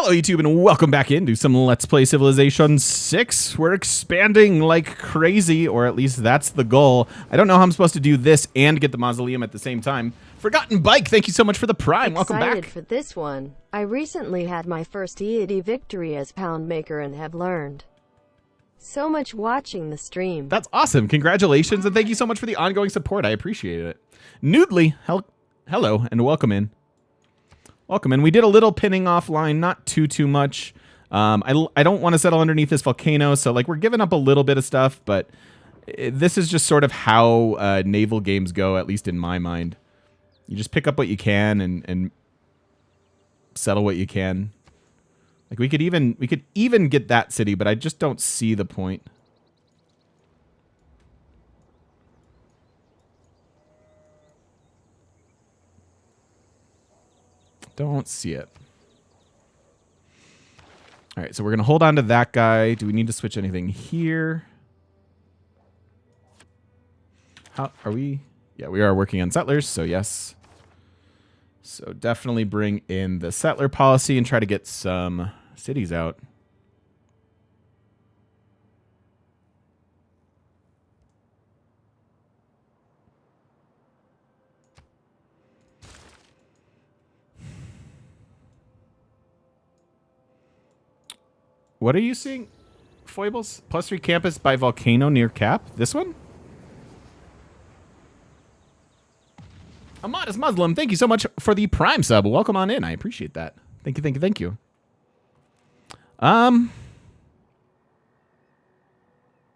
Hello YouTube and welcome back into some Let's Play Civilization 6. We're expanding like crazy, or at least that's the goal. I don't know how I'm supposed to do this and get the mausoleum at the same time. Forgotten Bike, thank you so much for the Prime. Welcome back. Excited for this one. I recently had my first deity victory as Poundmaker and have learned so much watching the stream. That's awesome. Congratulations and thank you so much for the ongoing support. I appreciate it. Noodly, hello and welcome in. Welcome, and we did a little pinning offline, not too much. I don't want to settle underneath this volcano, so like we're giving up a little bit of stuff, but this is just sort of how naval games go, at least in my mind. You just pick up what you can and settle what you can. Like we could even get that city, but I just don't see the point. Don't see it. All right, so we're going to hold on to that guy. Do we need to switch anything here? How are we? Yeah, we are working on settlers, so yes. So definitely bring in the settler policy and try to get some cities out. What are you seeing? Foibles? +3 campus by volcano near Cap? This one? A modest Muslim, thank you so much for the Prime sub. Welcome on in. I appreciate that. Thank you, thank you, thank you.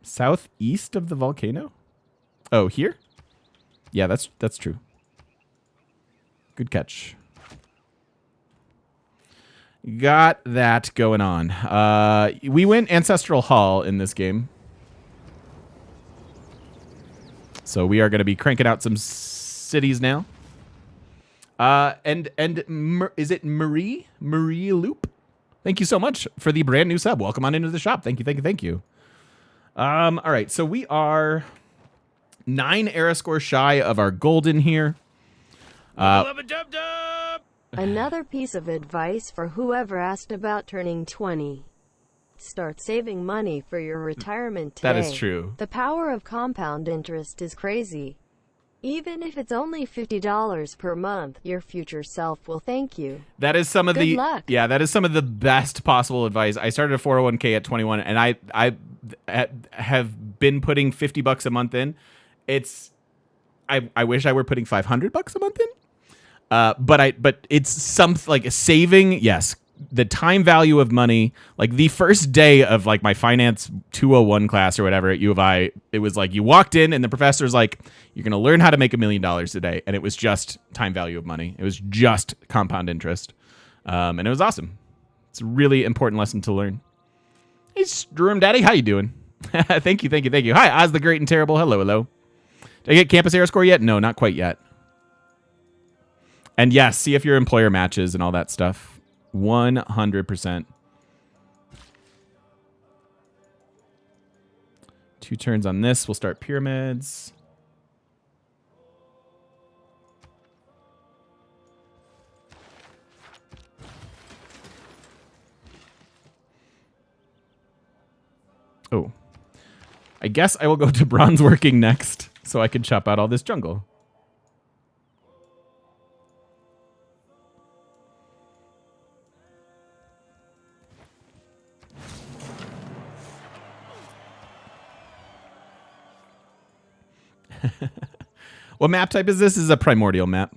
Southeast of the volcano? Oh, here? Yeah, that's true. Good catch. Got that going on. We went Ancestral Hall in this game. So we are going to be cranking out some cities now. Is it Marie? Marie Loop? Thank you so much for the brand new sub. Welcome on into the shop. Thank you, thank you, thank you. All right, so we are 9 era score shy of our golden here. Another piece of advice for whoever asked about turning 20. Start saving money for your retirement today. That is true. The power of compound interest is crazy. Even if it's only $50 per month, your future self will thank you. That is some of Good luck. Yeah, that is some of the best possible advice. I started a 401k at 21 and I have been putting $50 a month in. I wish I were putting $500 a month in. But it's something like saving. Yes. The time value of money, like the first day of like my finance 201 class or whatever at U of I, it was like you walked in and the professor's like, you're going to learn how to make $1 million a day. And it was just time value of money. It was just compound interest. And it was awesome. It's a really important lesson to learn. Hey, Sturm Daddy, how you doing? Thank you, thank you, thank you. Hi, Oz the Great and Terrible. Hello, hello. Did I get campus era score yet? No, not quite yet. And yes, see if your employer matches and all that stuff. 100%. 2 turns on this. We'll start pyramids. Oh. I guess I will go to bronze working next so I can chop out all this jungle. What map type is this? This is a primordial map.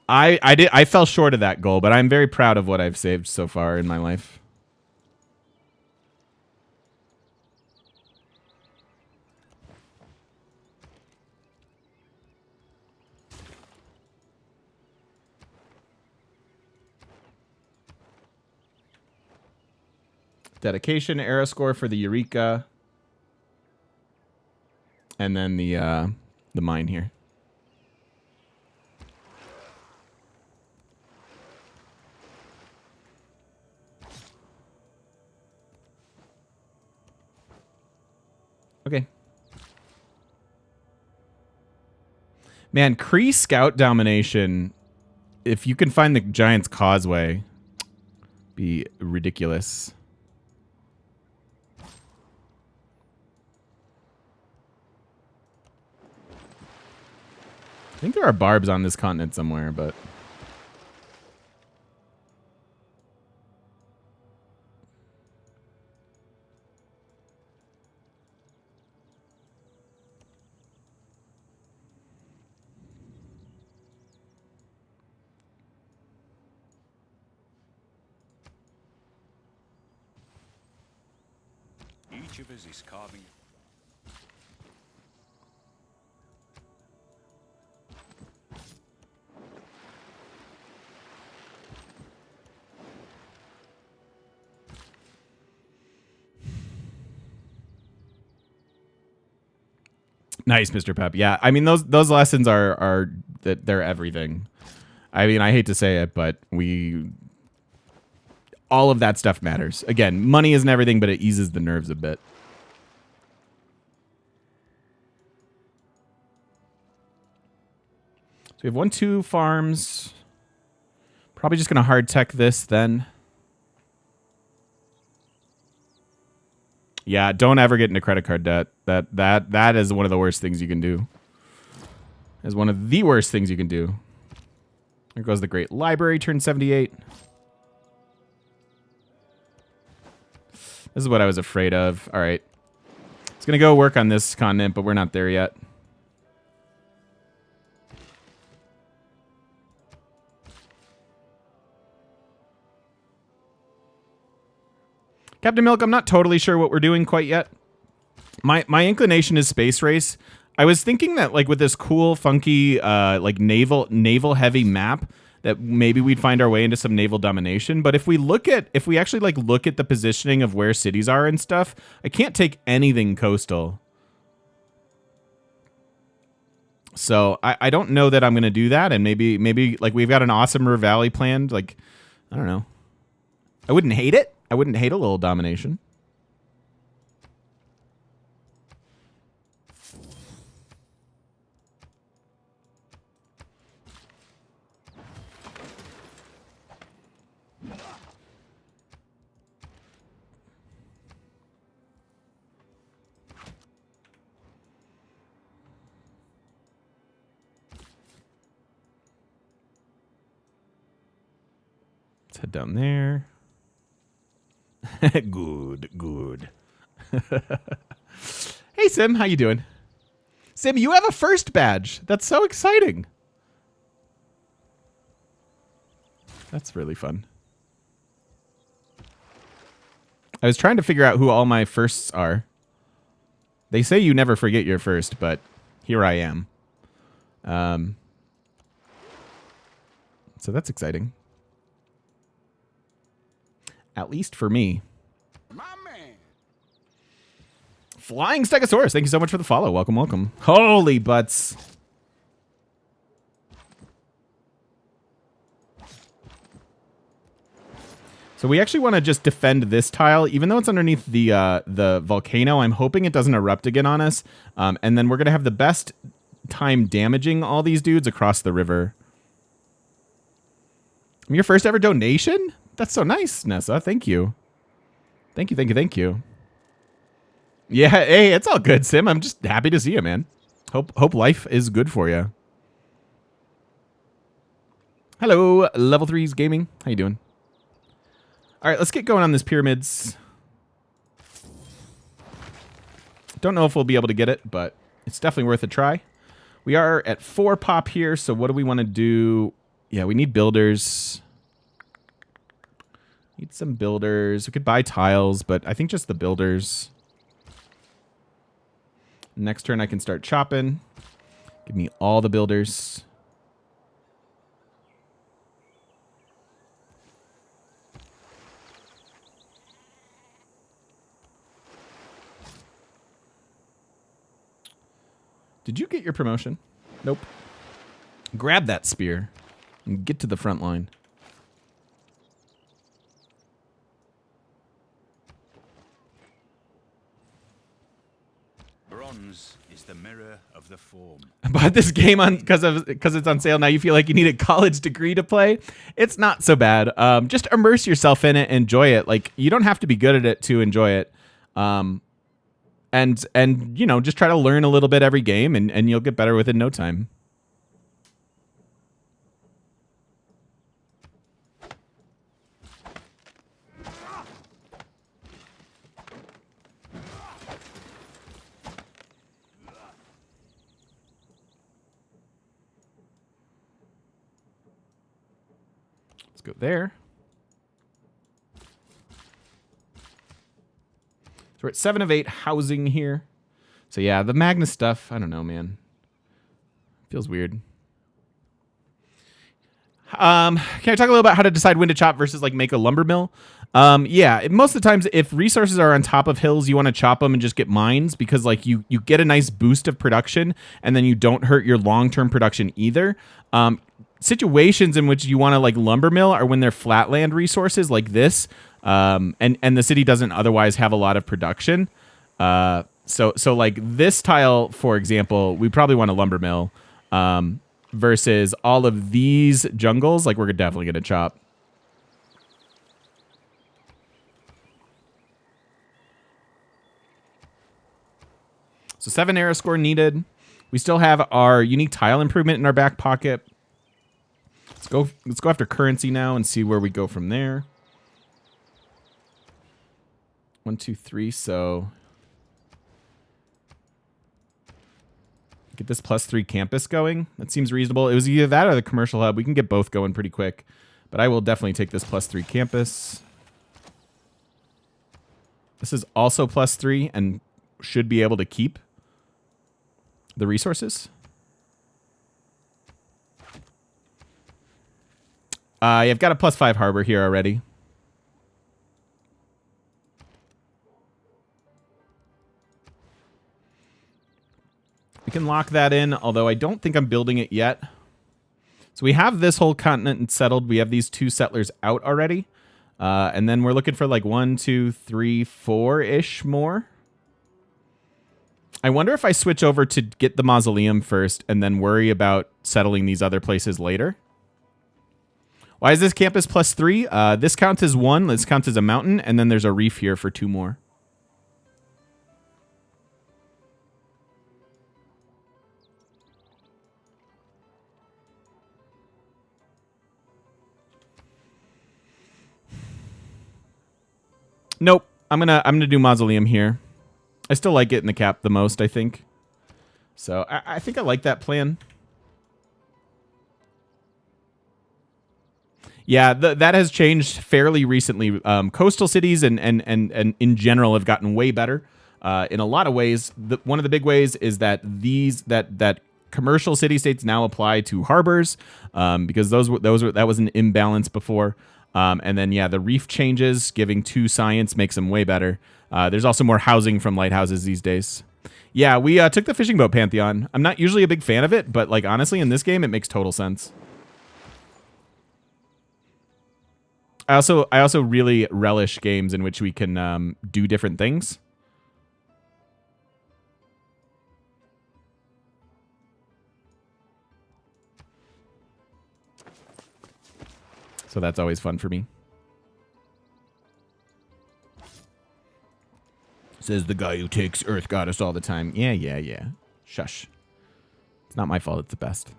I fell short of that goal, but I'm very proud of what I've saved so far in my life. Dedication era score for the Eureka. And then the mine here. Okay. Man, Kree Scout domination, if you can find the Giant's Causeway, be ridiculous. I think there are barbs on this continent somewhere, but... Each of us is carving. Nice, Mr. Pep. Yeah, I mean those lessons are that they're everything. I mean, I hate to say it, but all of that stuff matters. Again, money isn't everything, but it eases the nerves a bit. So we have 1-2 farms. Probably just gonna hard tech this then. Yeah, don't ever get into credit card debt. That is one of the worst things you can do. Is one of the worst things you can do. There goes the Great Library, turn 78. This is what I was afraid of. All right. It's going to go work on this continent, but we're not there yet. Captain Milk, I'm not totally sure what we're doing quite yet. My inclination is space race. I was thinking that like with this cool, funky, like naval heavy map, that maybe we'd find our way into some naval domination. But if we actually like look at the positioning of where cities are and stuff, I can't take anything coastal. So I don't know that I'm gonna do that. And maybe like we've got an awesome River Valley planned. Like, I don't know. I wouldn't hate it. I wouldn't hate a little domination. Let's head down there. Good. Hey, Sim, how you doing? Sim, you have a first badge. That's so exciting. That's really fun. I was trying to figure out who all my firsts are. They say you never forget your first, but here I am. So that's exciting. At least for me. My man. Flying Stegosaurus, thank you so much for the follow. Welcome, welcome. Holy butts. So we actually want to just defend this tile, even though it's underneath the volcano. I'm hoping it doesn't erupt again on us. And then we're going to have the best time damaging all these dudes across the river. Your first ever donation? That's so nice, Nessa. Thank you. Thank you. Yeah, hey, it's all good, Sim. I'm just happy to see you, man. Hope life is good for you. Hello, Level 3's Gaming. How you doing? All right, let's get going on this pyramids. Don't know if we'll be able to get it, but it's definitely worth a try. We are at 4 pop here, so what do we want to do? Yeah, we need builders. Need some builders. We could buy tiles, but I think just the builders. Next turn I can start chopping. Give me all the builders. Did you get your promotion? Nope. Grab that spear and get to the front line. Bronze is the mirror of the form. Bought this game on because it's on sale now. You feel like you need a college degree to play. It's not so bad. Just immerse yourself in it, enjoy it. Like you don't have to be good at it to enjoy it. And you know, just try to learn a little bit every game, and you'll get better within no time. Go there. So we're at 7 of 8 housing here. So yeah, the Magnus stuff, I don't know, man. Feels weird. Can I talk a little about how to decide when to chop versus like make a lumber mill? Yeah, most of the times if resources are on top of hills, you want to chop them and just get mines because like you get a nice boost of production and then you don't hurt your long-term production either. Situations in which you want to like lumber mill are when they're flatland resources like this, and the city doesn't otherwise have a lot of production. So like this tile, for example, we probably want a lumber mill, versus all of these jungles. Like we're definitely gonna chop. So 7 era score needed. We still have our unique tile improvement in our back pocket. Let's go after currency now and see where we go from there. 1, 2, 3. So get this +3 campus going. That seems reasonable. It was either that or the commercial hub. We can get both going pretty quick, but I will definitely take this +3 campus. This is also +3 and should be able to keep the resources. I've got a +5 harbor here already. We can lock that in, although I don't think I'm building it yet. So we have this whole continent settled. We have these 2 settlers out already. And then we're looking for like 1, 2, 3, 4-ish more. I wonder if I switch over to get the mausoleum first and then worry about settling these other places later. Why is this campus +3? This counts as 1. This counts as a mountain. And then there's a reef here for 2 more. Nope. I'm gonna do mausoleum here. I still like it in the cap the most, I think. So I think I like that plan. Yeah, that has changed fairly recently. Coastal cities and in general have gotten way better. In a lot of ways, one of the big ways is that that commercial city-states now apply to harbors, because that was an imbalance before. And then yeah, the reef changes, giving 2 science makes them way better. There's also more housing from lighthouses these days. Yeah, we took the fishing boat pantheon. I'm not usually a big fan of it, but like honestly, in this game, it makes total sense. I also really relish games in which we can do different things. So that's always fun for me. Says the guy who takes Earth Goddess all the time. Yeah. Shush. It's not my fault. It's the best.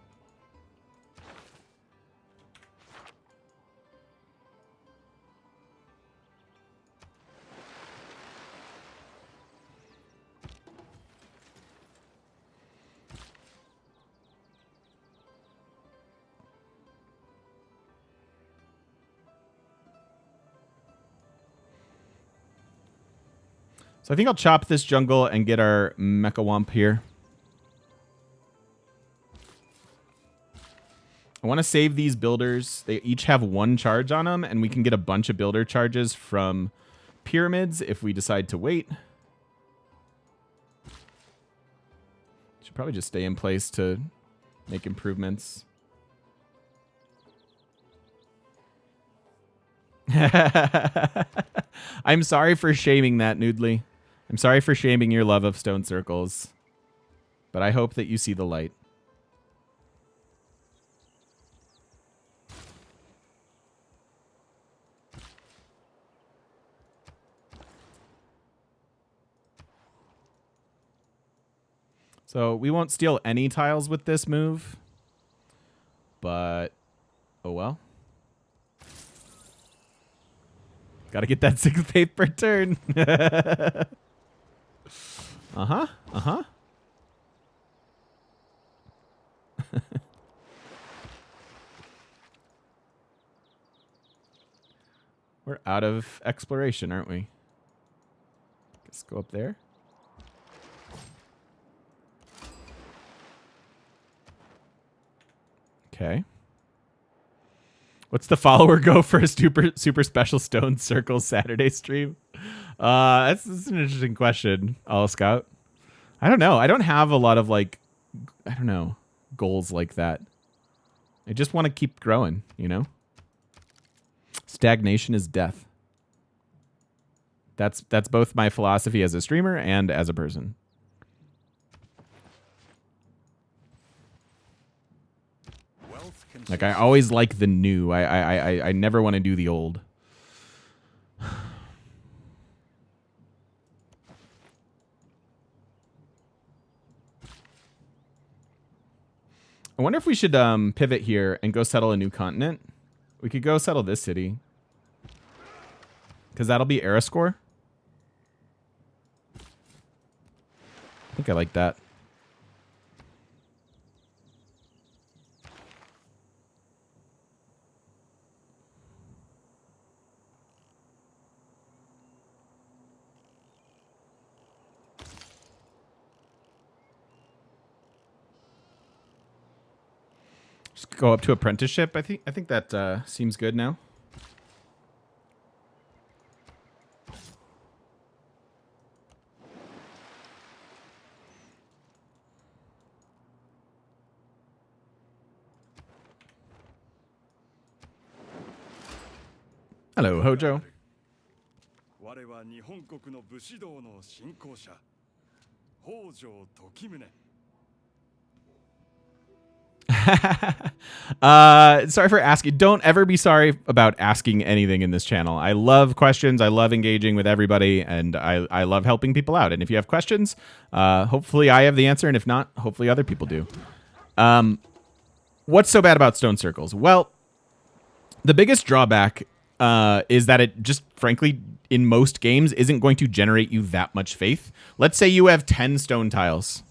So I think I'll chop this jungle and get our Mecha Wump here. I want to save these builders. They each have 1 charge on them, and we can get a bunch of builder charges from pyramids if we decide to wait. Should probably just stay in place to make improvements. I'm sorry for shaming that, Noodly. I'm sorry for shaming your love of stone circles, but I hope that you see the light. So we won't steal any tiles with this move, but oh well. Gotta get that 6th faith per turn. Uh-huh. Uh-huh. We're out of exploration, aren't we? Let's go up there. Okay. What's the follower go for a super special stone circle Saturday stream? That's an interesting question, All Scout. I don't know. I don't have a lot of like, I don't know, goals like that. I just want to keep growing, you know? Stagnation is death. That's both my philosophy as a streamer and as a person. Like I always like the new. I never want to do the old. I wonder if we should pivot here and go settle a new continent. We could go settle this city. Because that'll be Erascore. I think I like that. Just go up to apprenticeship. I think that seems good now. Hello, Hojo. Sorry for asking. Don't ever be sorry about asking anything in this channel. I love questions. I love engaging with everybody, and I love helping people out. And if you have questions, hopefully I have the answer, and if not, hopefully other people do. What's so bad about stone circles? Well, the biggest drawback is that it just, frankly, in most games, isn't going to generate you that much faith. Let's say you have 10 stone tiles,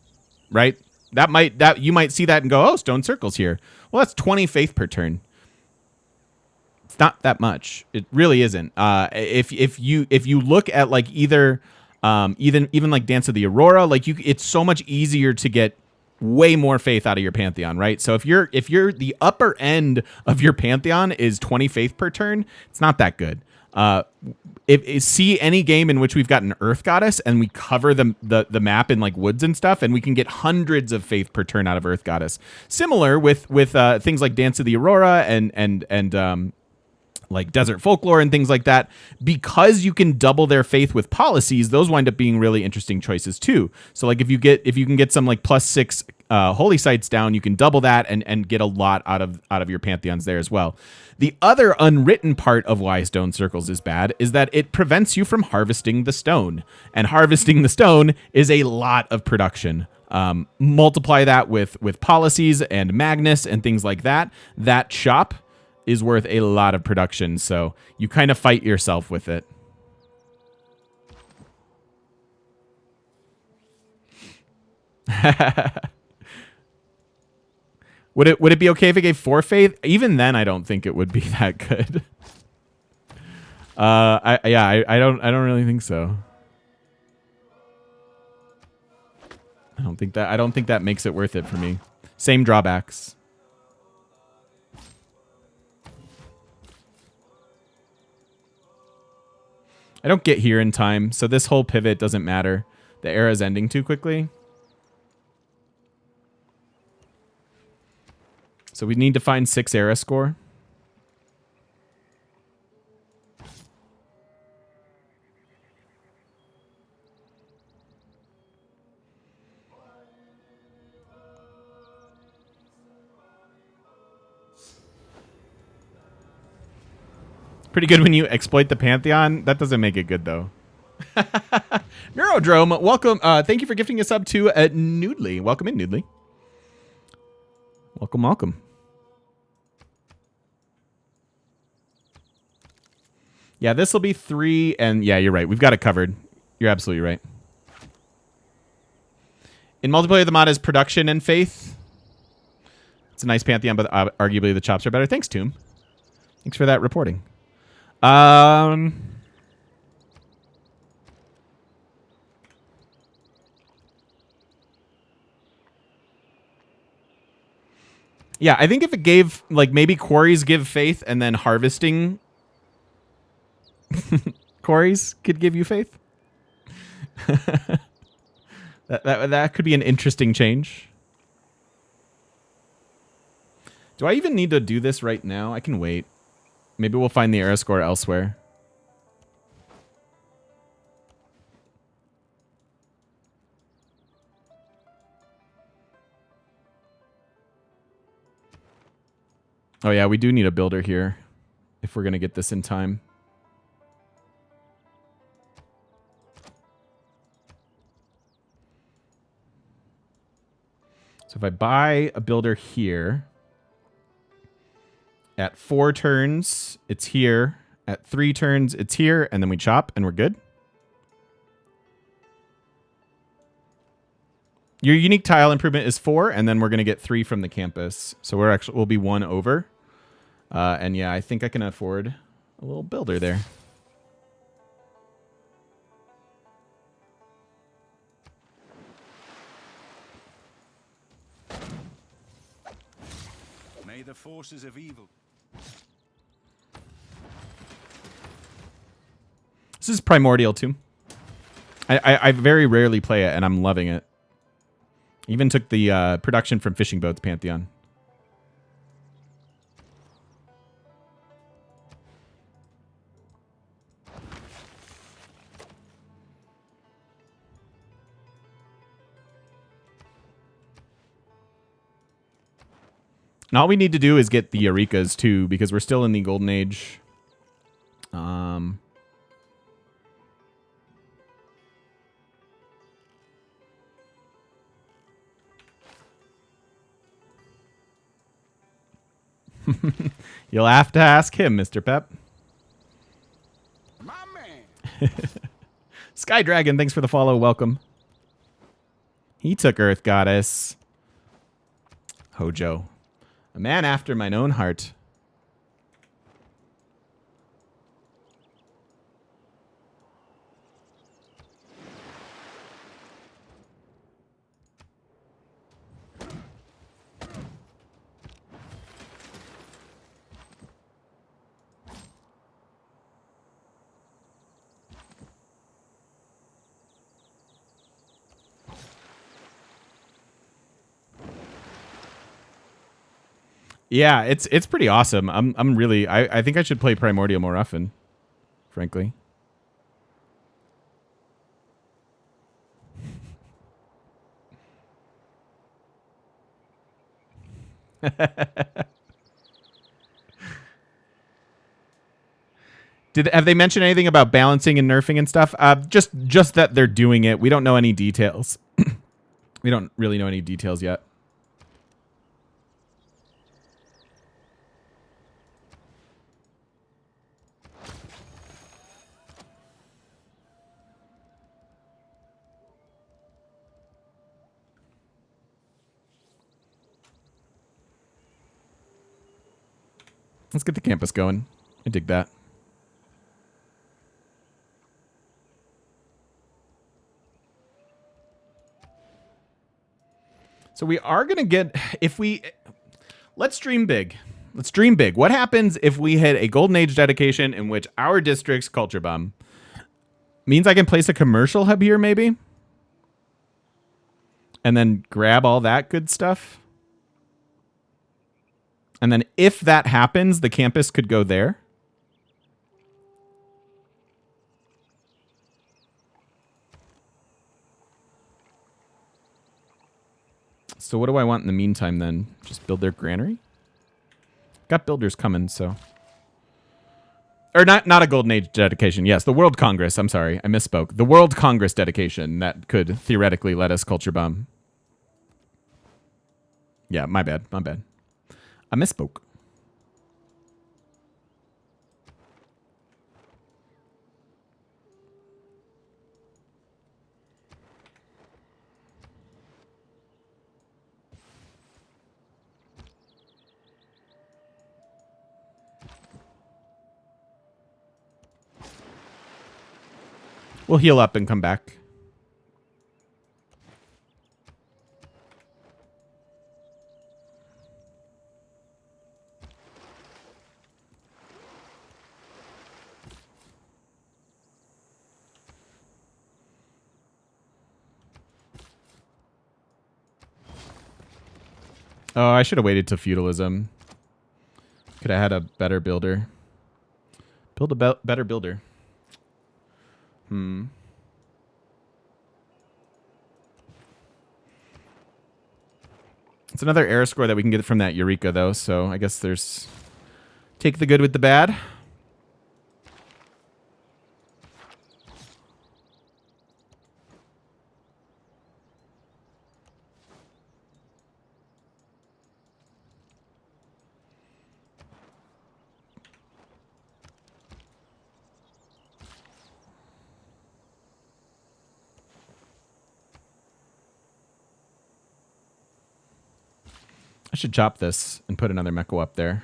right? That you might see that and go, oh, stone circles here. Well, that's 20 faith per turn. It's not that much. It really isn't. If you look at like either even like Dance of the Aurora, like it's so much easier to get way more faith out of your Pantheon, right? So if you're the upper end of your Pantheon is 20 faith per turn, it's not that good. See any game in which we've got an Earth Goddess and we cover the map in like woods and stuff, and we can get hundreds of faith per turn out of Earth Goddess. Similar with things like Dance of the Aurora and like Desert Folklore and things like that. Because you can double their faith with policies, those wind up being really interesting choices too. So like if you can get some like +6 holy sites down, you can double that and get a lot out of your pantheons there as well. The other unwritten part of why stone circles is bad is that it prevents you from harvesting the stone, and harvesting the stone is a lot of production. Multiply that with policies and Magnus and things like that. That shop is worth a lot of production, so you kind of fight yourself with it. Would it be okay if it gave 4 faith? Even then, I don't think it would be that good. I don't really think so. I don't think that makes it worth it for me. Same drawbacks. I don't get here in time, so this whole pivot doesn't matter. The era's ending too quickly. So we need to find 6 era score. Pretty good when you exploit the Pantheon. That doesn't make it good, though. Neurodrome, welcome. Thank you for gifting a sub to Noodly. Welcome in, Noodly. Welcome, welcome. Yeah, this will be 3, and yeah, you're right. We've got it covered. You're absolutely right. In multiplayer, the mod is production and faith. It's a nice Pantheon, but arguably the chops are better. Thanks, Tomb. Thanks for that reporting. Yeah, I think if it gave, like, maybe quarries give faith and then harvesting quarries could give you faith. that could be an interesting change. Do I even need to do this right now? I can wait. Maybe we'll find the era score elsewhere. Oh yeah, we do need a builder here if we're going to get this in time. So if I buy a builder here, at 4 turns, it's here. At 3 turns, it's here, and then we chop, and we're good. Your unique tile improvement is 4, and then we're going to get 3 from the campus. So we'll be 1 over. And yeah, I think I can afford a little builder there. May the forces of evil. This is Primordial too. I very rarely play it, and I'm loving it. Even took the production from Fishing Boats Pantheon. And all we need to do is get the Eureka's too, because we're still in the Golden Age. You'll have to ask him, Mr. Pep. My man. Sky Dragon, thanks for the follow. Welcome. He took Earth Goddess. Hojo. A man after mine own heart. Yeah, it's pretty awesome. I'm really I think I should play Primordial more often, frankly. Have they mentioned anything about balancing and nerfing and stuff? Just that they're doing it. We don't know any details. We don't really know any details yet. Let's get the campus going. I dig that. So we are going to get, let's dream big. Let's dream big. What happens if we hit a Golden Age dedication in which our district's culture bomb means I can place a commercial hub here maybe? And then grab all that good stuff? And then if that happens, the campus could go there. So what do I want in the meantime then? Just build their granary? Got builders coming, so. Or not a Golden Age dedication. Yes, the World Congress. I'm sorry, I misspoke. The World Congress dedication that could theoretically let us culture bomb. Yeah, my bad. I misspoke. We'll heal up and come back. Oh, I should have waited till feudalism. Could have had a better builder. Build a better builder. It's another era score that we can get from that Eureka, though, so I guess there's... Take the good with the bad. I should chop this and put another Meko up there.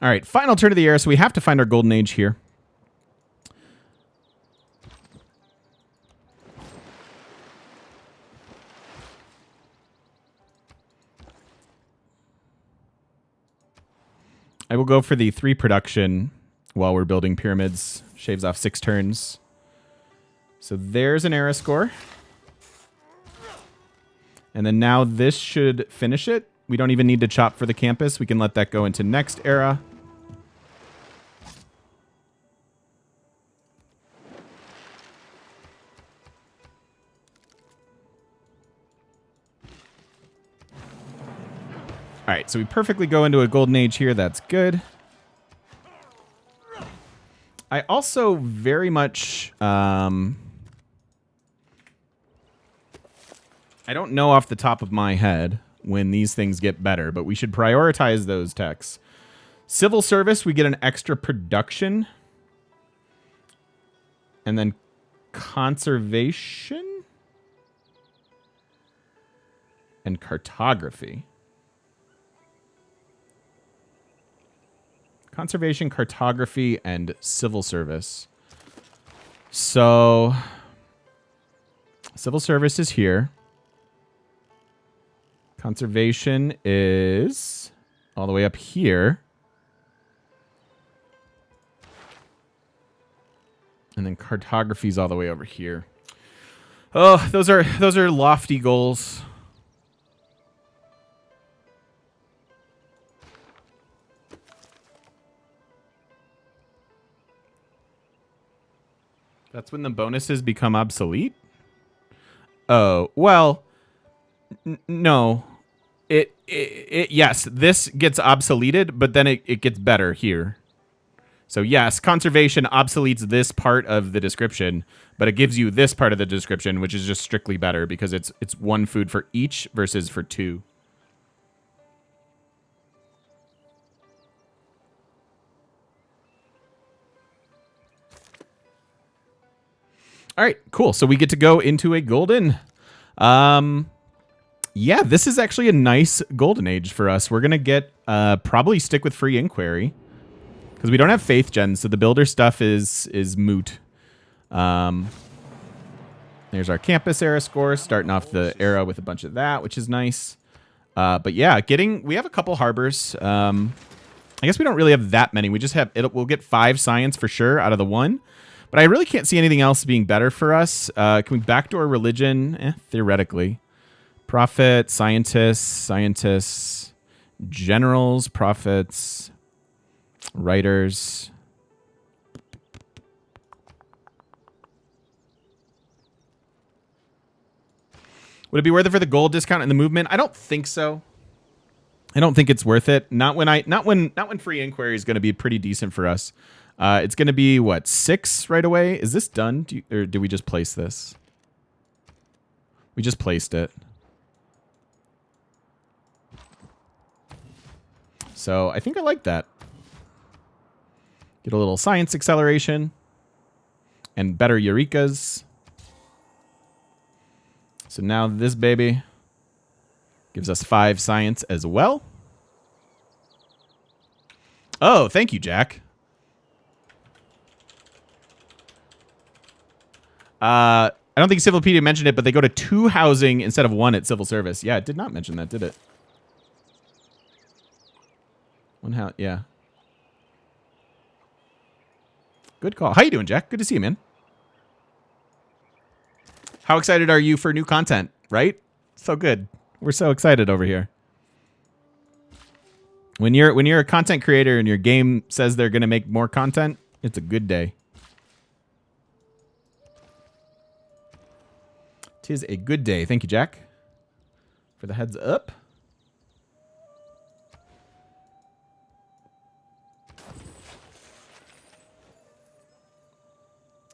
All right, final turn of the era, so we have to find our Golden Age here. I will go for the 3 production while we're building pyramids. Shaves off 6 turns. So there's an era score. And then now this should finish it. We don't even need to chop for the campus. We can let that go into next era. All right, so we perfectly go into a Golden Age here. That's good. I also very much... I don't know off the top of my head when these things get better, but we should prioritize those techs. Civil service, we get an extra production. And then conservation and cartography. Conservation, cartography, and civil service. So, civil service is here. Conservation is all the way up here. And then cartography is all the way over here. Oh, those are lofty goals. That's when the bonuses become obsolete? Oh, well, no. Yes, this gets obsoleted, but then it gets better here. So yes, conservation obsoletes this part of the description, but it gives you this part of the description, which is just strictly better because it's 1 food for each versus for 2. All right, cool. So we get to go into a golden. Yeah, this is actually a nice golden age for us. We're going to get probably stick with free inquiry because we don't have faith gen, so the builder stuff is moot. There's our campus era score, starting off the era with a bunch of that, which is nice. But yeah, we have a couple harbors. I guess we don't really have that many. We just have we'll get 5 science for sure out of the 1. But I really can't see anything else being better for us. Can we backdoor religion? Theoretically. Prophet, scientists, generals, prophets, writers. Would it be worth it for the gold discount and the movement? I don't think so. I don't think it's worth it. Not when free inquiry is going to be pretty decent for us. It's going to be what, 6 right away? Is this done? Or did we just place this? We just placed it. So I think I like that. Get a little science acceleration and better Eurekas. So now this baby gives us 5 science as well. Oh, thank you, Jack. I don't think Civilopedia mentioned it, but they go to 2 housing instead of 1 at civil service. Yeah, it did not mention that, did it? 1 house, yeah. Good call. How you doing, Jack? Good to see you, man. How excited are you for new content, right? So good. We're so excited over here. When you're a content creator and your game says they're going to make more content, it's a good day. Tis a good day. Thank you, Jack, for the heads up.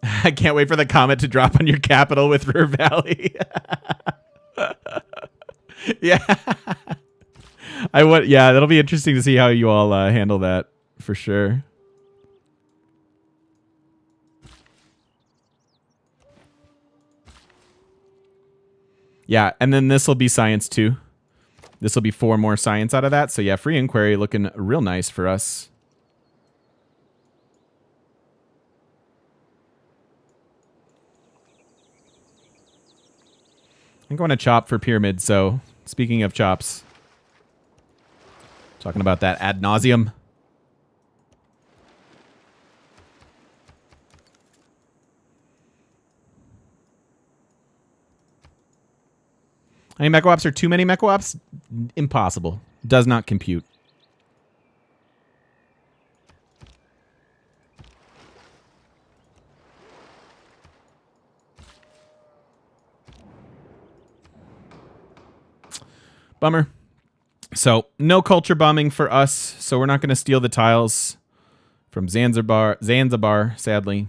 I can't wait for the comment to drop on your capital with River Valley. Yeah. Yeah, that'll be interesting to see how you all handle that for sure. Yeah, and then this will be science too. This will be 4 more science out of that. So yeah, free inquiry looking real nice for us. I'm going to chop for pyramid. So speaking of chops, talking about that ad nauseum. How many Mecha Ops are too many Mecha Ops? Impossible. Does not compute. Bummer. So, no culture bombing for us. So, we're not going to steal the tiles from Zanzibar, sadly.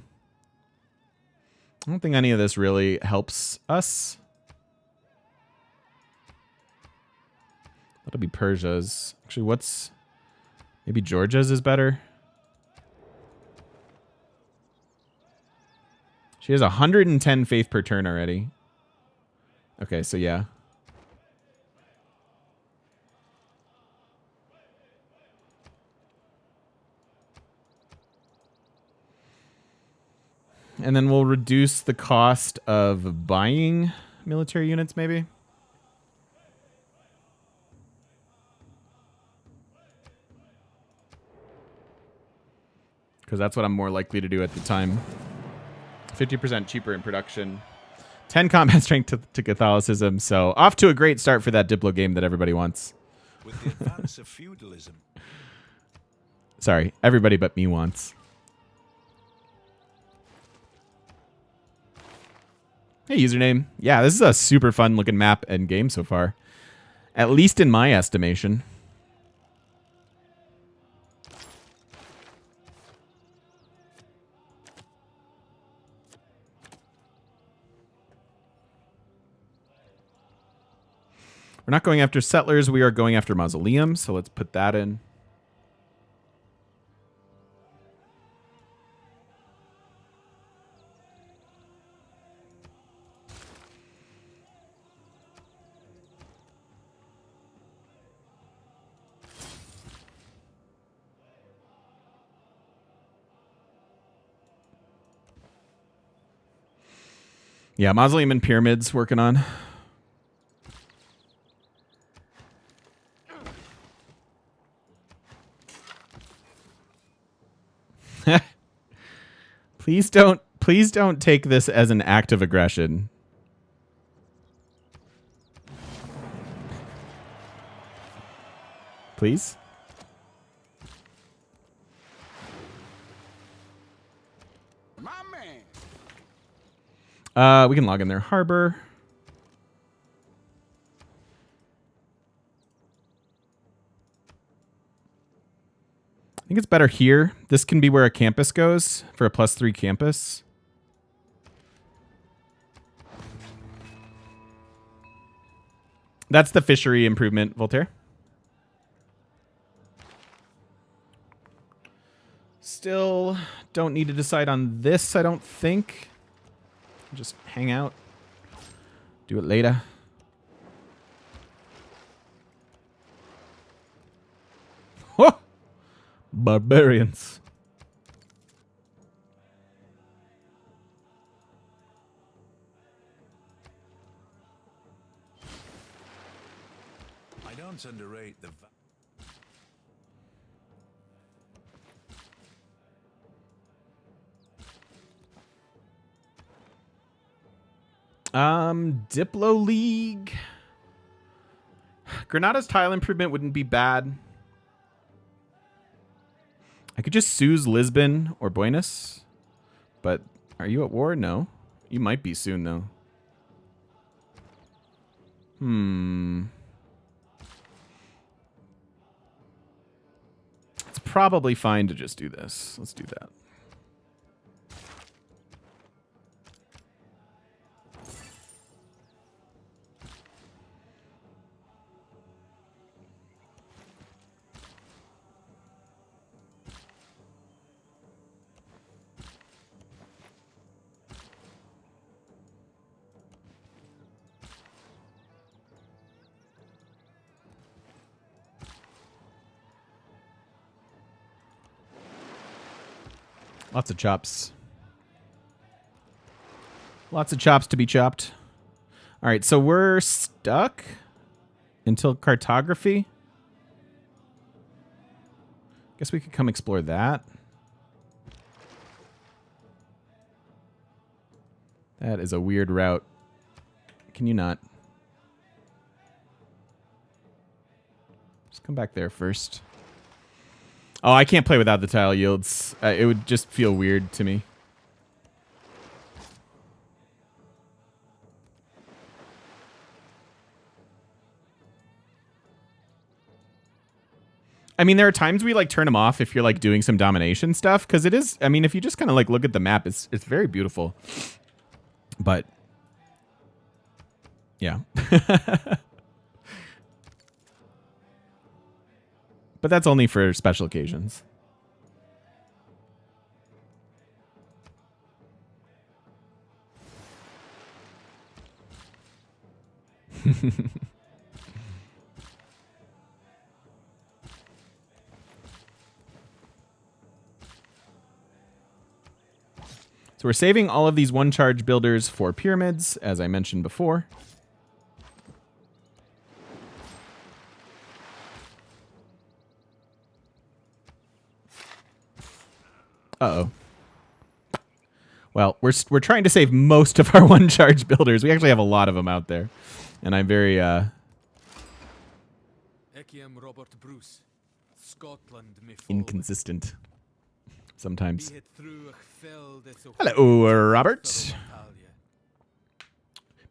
I don't think any of this really helps us. That'll be Persia's. Actually, what's... Maybe Georgia's is better. She has 110 faith per turn already. Okay, so yeah. And then we'll reduce the cost of buying military units, maybe. Because that's what I'm more likely to do at the time. 50% cheaper in production. 10 combat strength to Catholicism. So off to a great start for that Diplo game that everybody wants. With the advance of feudalism. Sorry, everybody but me wants. Hey, username. Yeah, this is a super fun looking map and game so far. At least in my estimation. We're not going after settlers. We are going after mausoleums. So let's put that in. Yeah, mausoleum and pyramids working on. Please don't take this as an act of aggression. Please? My man. We can log in their harbor. I think it's better here. This can be where a campus goes for a +3 campus. That's the fishery improvement, Voltaire. Still don't need to decide on this, I don't think. Just hang out. Do it later. Oh! Barbarians. I don't underrate the Diplo League. Granada's tile improvement wouldn't be bad. I could just Sue's Lisbon or Buenos. But are you at war? No. You might be soon, though. It's probably fine to just do this. Let's do that. Lots of chops. Lots of chops to be chopped. All right, so we're stuck until cartography. Guess we could come explore that. That is a weird route. Can you not? Just come back there first. Oh, I can't play without the tile yields. It would just feel weird to me. I mean, there are times we like turn them off if you're like doing some domination stuff, because it is. I mean, if you just kind of like look at the map, it's very beautiful. But yeah. But that's only for special occasions. So we're saving all of these one-charge builders for pyramids, as I mentioned before. Uh-oh. Well, we're trying to save most of our one-charge builders. We actually have a lot of them out there. And I'm very, inconsistent sometimes. Hello, Robert.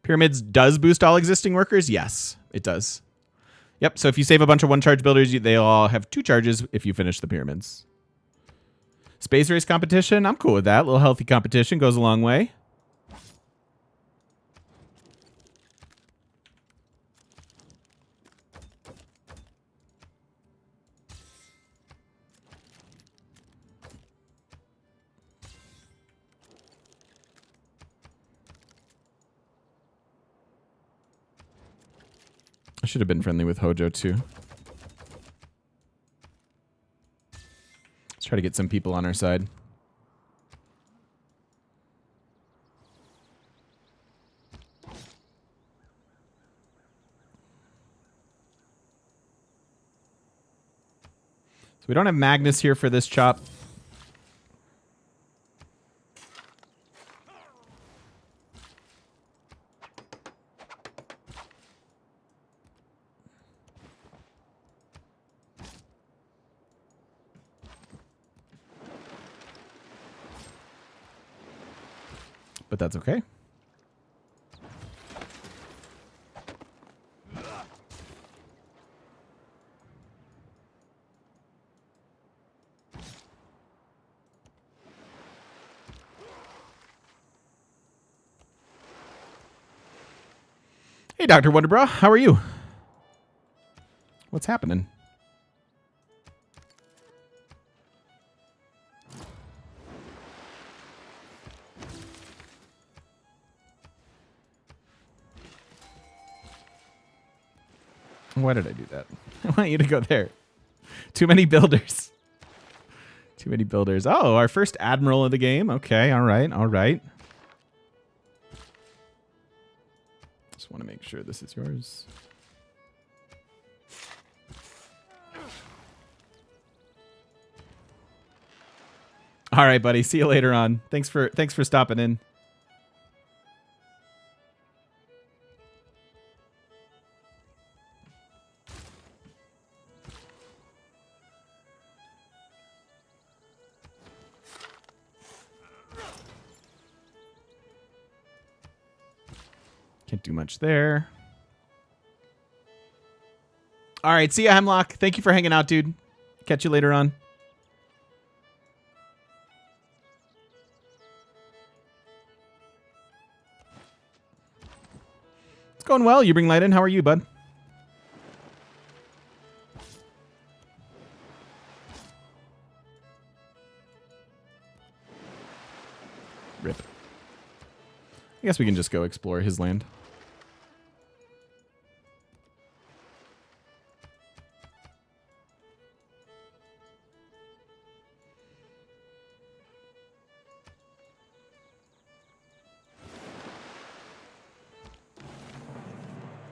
Pyramids does boost all existing workers? Yes, it does. Yep, so if you save a bunch of one-charge builders, they all have 2 charges if you finish the pyramids. Space race competition? I'm cool with that. A little healthy competition goes a long way. I should have been friendly with Hojo, too. Let's try to get some people on our side. So we don't have Magnus here for this chop. But that's okay. Hey, Dr. Wonderbra, how are you? What's happening? Why did I do that? I want you to go there. Too many builders. Too many builders. Oh, our first admiral of the game. Okay, all right, all right. Just want to make sure this is yours. All right, buddy. See you later on. Thanks for stopping in. Can't do much there. All right, see ya, Hemlock. Thank you for hanging out, dude. Catch you later on. It's going well. You bring light in. How are you, bud? Rip. I guess we can just go explore his land.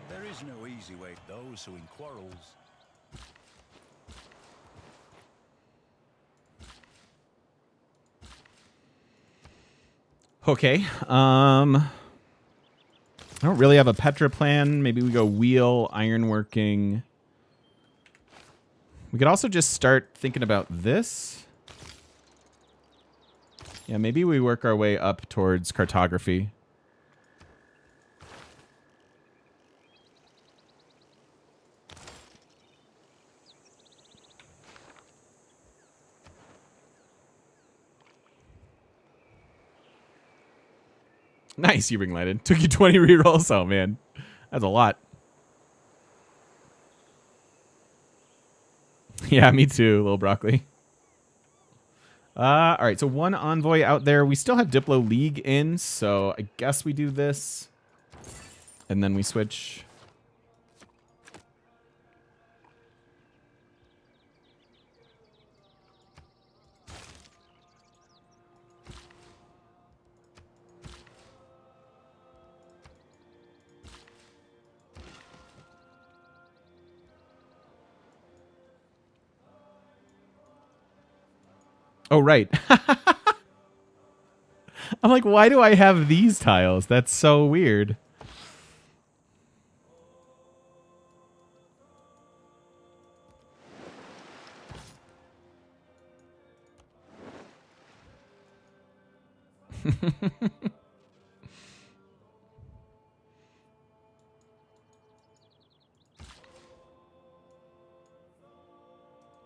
There is no easy way to those who in quarrels. Okay. I don't really have a Petra plan. Maybe we go wheel, ironworking. We could also just start thinking about this. Yeah, maybe we work our way up towards cartography. Nice, you bring light in. Took you 20 rerolls. Oh, man. That's a lot. Yeah, me too, little broccoli. All right, so one envoy out there. We still have Diplo League in, so I guess we do this. And then we switch. Oh, right. I'm like, why do I have these tiles? That's so weird.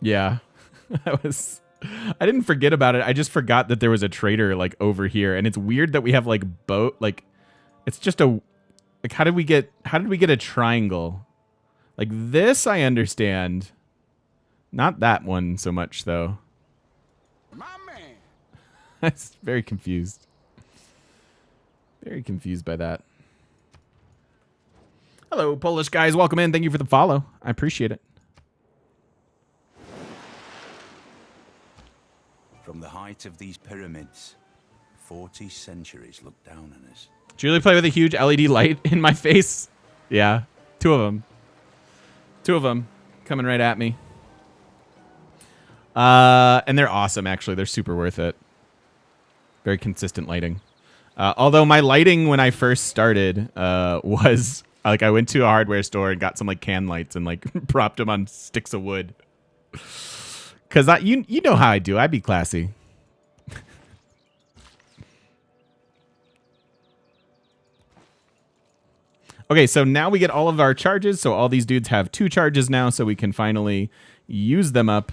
Yeah. I didn't forget about it. I just forgot that there was a trader like over here, and it's weird that we have like boat like it's just a like how did we get a triangle? Like this I understand. Not that one so much though. My man. I'm very confused. Very confused by that. Hello, Polish guys. Welcome in. Thank you for the follow. I appreciate it. From the height of these pyramids, 40 centuries look down on us. Did you really play with a huge LED light in my face? Yeah. Two of them. Two of them coming right at me. And they're awesome, actually. They're super worth it. Very consistent lighting. Although my lighting when I first started was like I went to a hardware store and got some like can lights and like propped them on sticks of wood. Because you know how I do. I be classy. Okay, so now we get all of our charges. So all these dudes have 2 charges now, so we can finally use them up.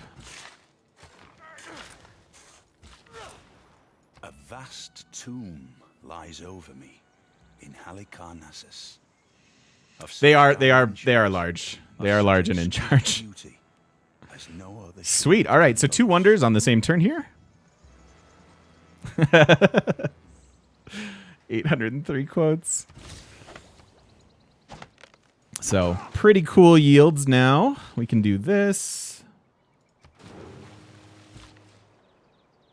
A vast tomb lies over me in Halicarnassus. of They are such large. They are of large such and in exquisite charge. beauty as no other Sweet. shape All right. So can 2 boast. wonders on the same turn here. 803 quotes. So pretty cool yields now. We can do this.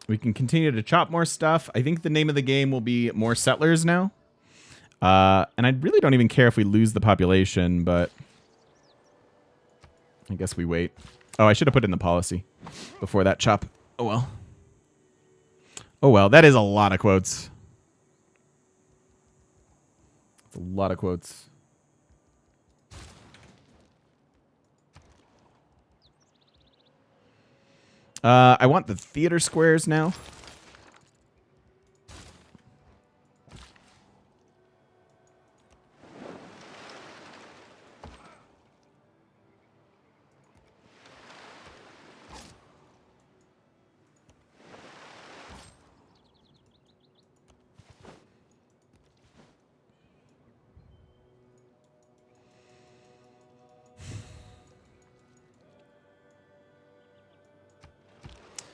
We can continue to chop more stuff. I think the name of the game will be more settlers now. And I really don't even care if we lose the population, but I guess we wait. Oh, I should have put in the policy before that chop. Oh, well. Oh, well. That is a lot of quotes. That's a lot of quotes. I want the theater squares now.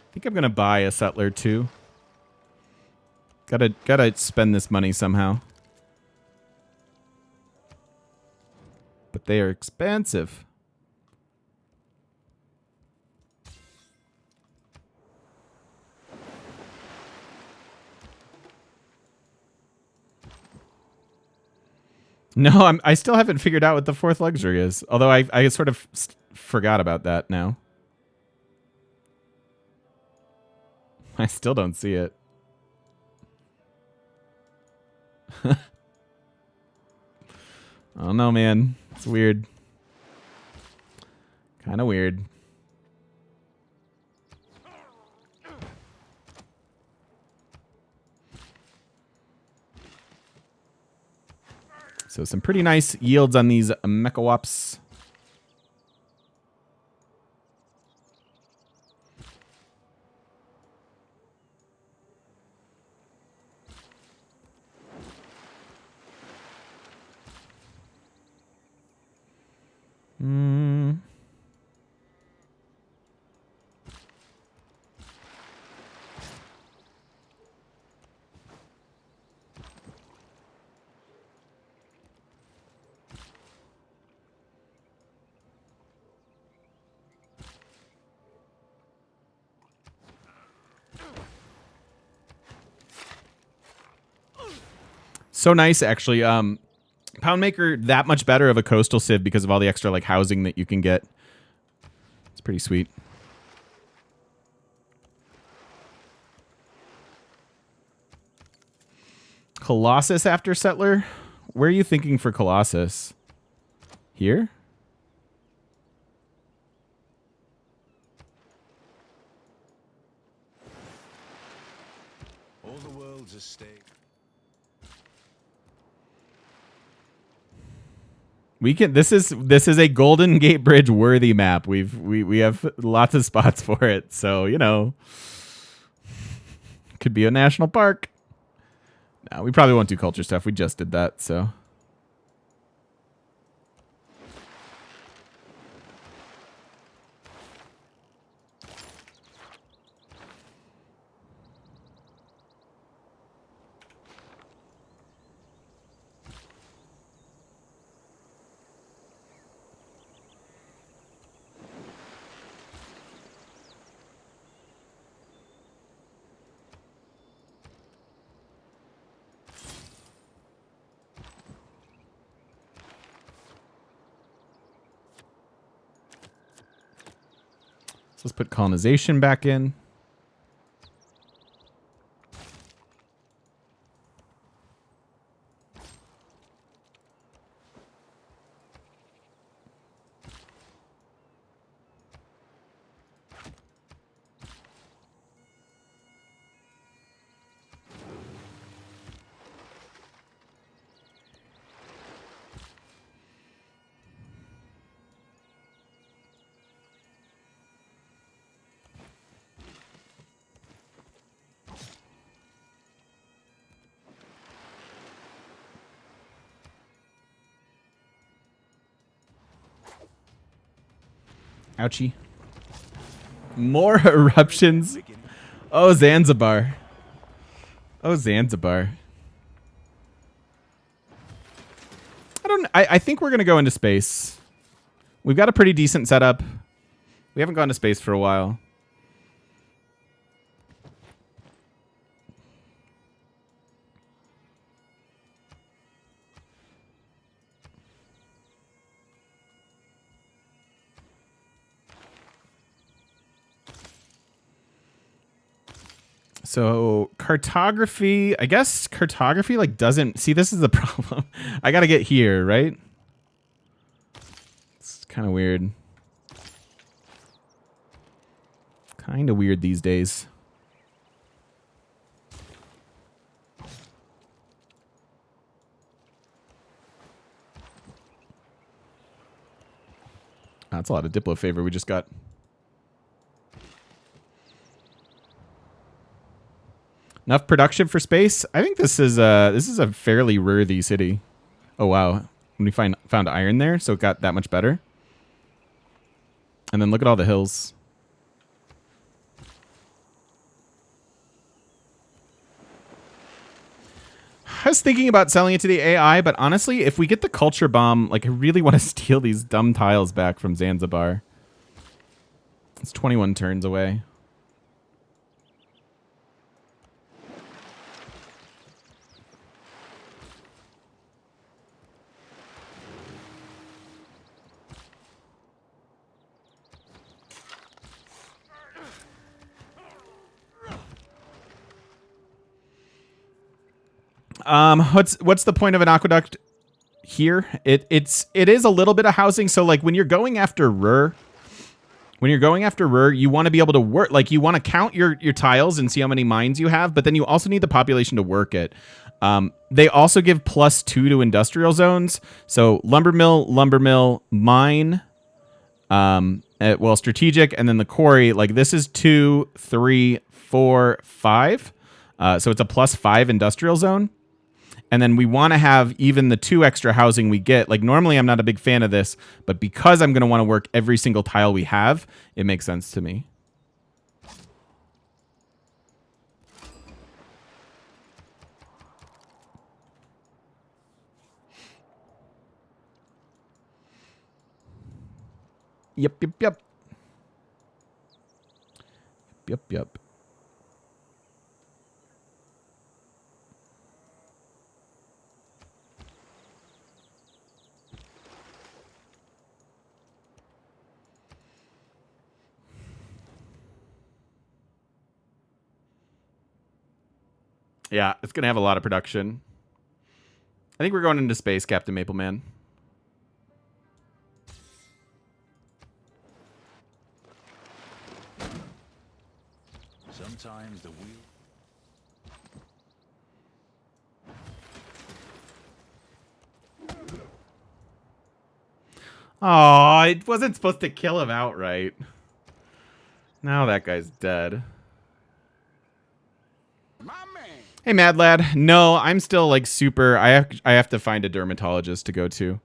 I think I'm gonna buy a settler too. Gotta spend this money somehow. But they are expensive. No, I still haven't figured out what the 4th luxury is. Although I sort of forgot about that now. I still don't see it. I don't know, man. It's weird. Kind of weird. So some pretty nice yields on these mechawops. So nice, actually. Poundmaker, that much better of a coastal civ because of all the extra like housing that you can get. It's pretty sweet. Colossus after settler? Where are you thinking for Colossus? Here? All the world's a stake. We can. This is a Golden Gate Bridge worthy map. We have lots of spots for it. So you know, could be a national park. No, we probably won't do culture stuff. We just did that. So. So let's put colonization back in. Ouchie. More eruptions. Oh, Zanzibar. Oh, Zanzibar. I think we're going to go into space. We've got a pretty decent setup. We haven't gone to space for a while. So cartography, I guess cartography like doesn't see, this is the problem. I got to get here, right? It's kind of weird. Kind of weird these days. That's a lot of Diplo favor we just got. Enough production for space. I think this is a fairly worthy city. Oh wow, when we found iron there, so it got that much better. And then look at all the hills. I was thinking about selling it to the AI, but honestly, if we get the culture bomb, like I really want to steal these dumb tiles back from Zanzibar. It's 21 turns away. What's the point of an aqueduct here? It is a little bit of housing. So like when you're going after Rur, you want to be able to work, like you want to count your tiles and see how many mines you have, but then you also need the population to work it. They also give +2 to industrial zones. So lumber mill, mine, well, strategic, and then the quarry. Like this is 2, 3, 4, 5. So it's a +5 industrial zone. And then we want to have even the 2 extra housing we get. Like normally I'm not a big fan of this, but because I'm going to want to work every single tile we have, it makes sense to me. Yep. Yeah, it's going to have a lot of production. I think we're going into space, Captain Mapleman. Sometimes the wheel... Oh, it wasn't supposed to kill him outright. Now that guy's dead. Hey, Mad Lad. No, I'm still like super. I have to find a dermatologist to go to.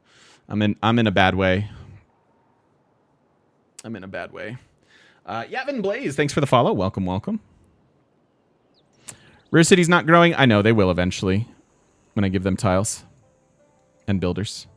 I'm in a bad way. Yavin Blaze, thanks for the follow. Welcome. Rare City's not growing. I know they will eventually when I give them tiles and builders.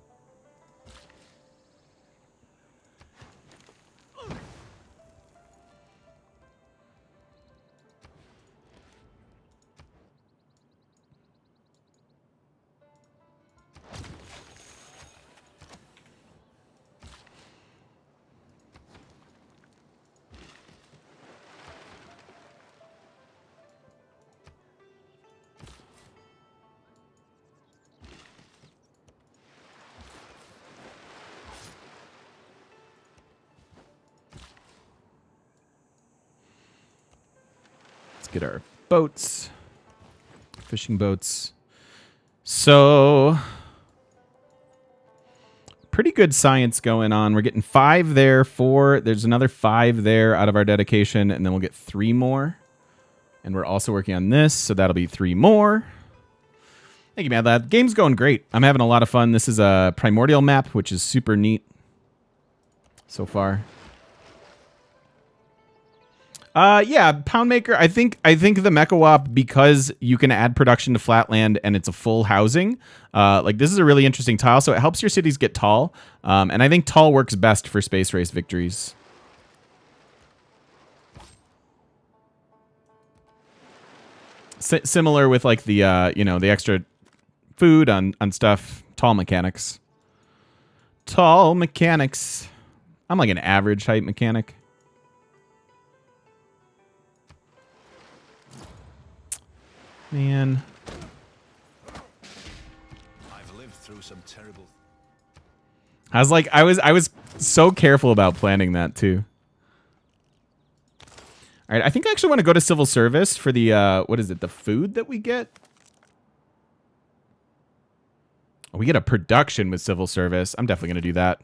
Get our boats, fishing boats. So pretty good science going on. We're getting 5 there, 4. There's another 5 there out of our dedication, and then we'll get 3 more. And we're also working on this, so that'll be 3 more. Thank you, Mad Lad. Game's going great. I'm having a lot of fun. This is a Primordial map, which is super neat so far. Yeah, Poundmaker. I think the Mecha Wap, because you can add production to Flatland and it's a full housing. Like this is a really interesting tile, so it helps your cities get tall. And I think tall works best for space race victories. Similar with like the you know, the extra food on stuff. Tall mechanics. Tall mechanics. I'm like an average height mechanic. Man. I've lived through some terrible. I was so careful about planning that too. All right, I think I actually want to go to civil service for the what is it? The food that we get? Oh, we get a production with civil service. I'm definitely going to do that.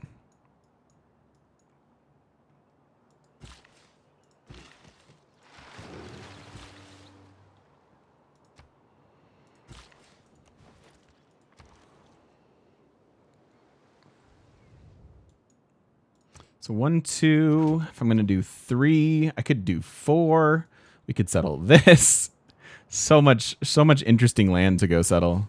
So 1, 2, if I'm going to do 3, I could do 4. We could settle this. So much interesting land to go settle.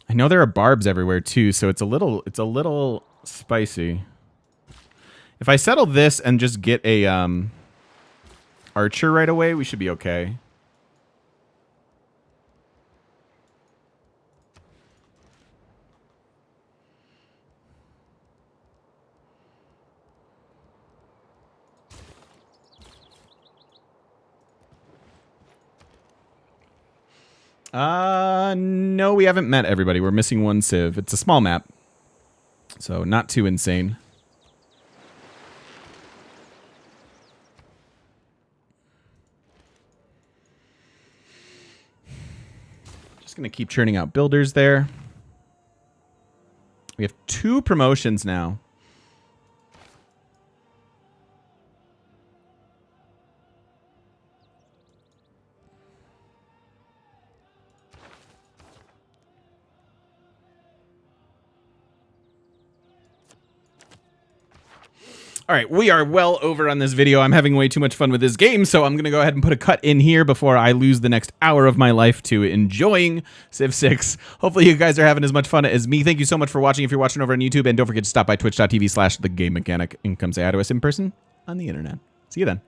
I know there are barbs everywhere too, so it's a little spicy. If I settle this and just get a archer right away, we should be okay. No, we haven't met everybody. We're missing 1 civ. It's a small map, so not too insane. Just gonna keep churning out builders there. We have 2 promotions now. All right, we are well over on this video. I'm having way too much fun with this game, so I'm going to go ahead and put a cut in here before I lose the next hour of my life to enjoying Civ 6. Hopefully you guys are having as much fun as me. Thank you so much for watching if you're watching over on YouTube, and don't forget to stop by twitch.tv/thegamemechanic and come say hi to us in person on the internet. See you then.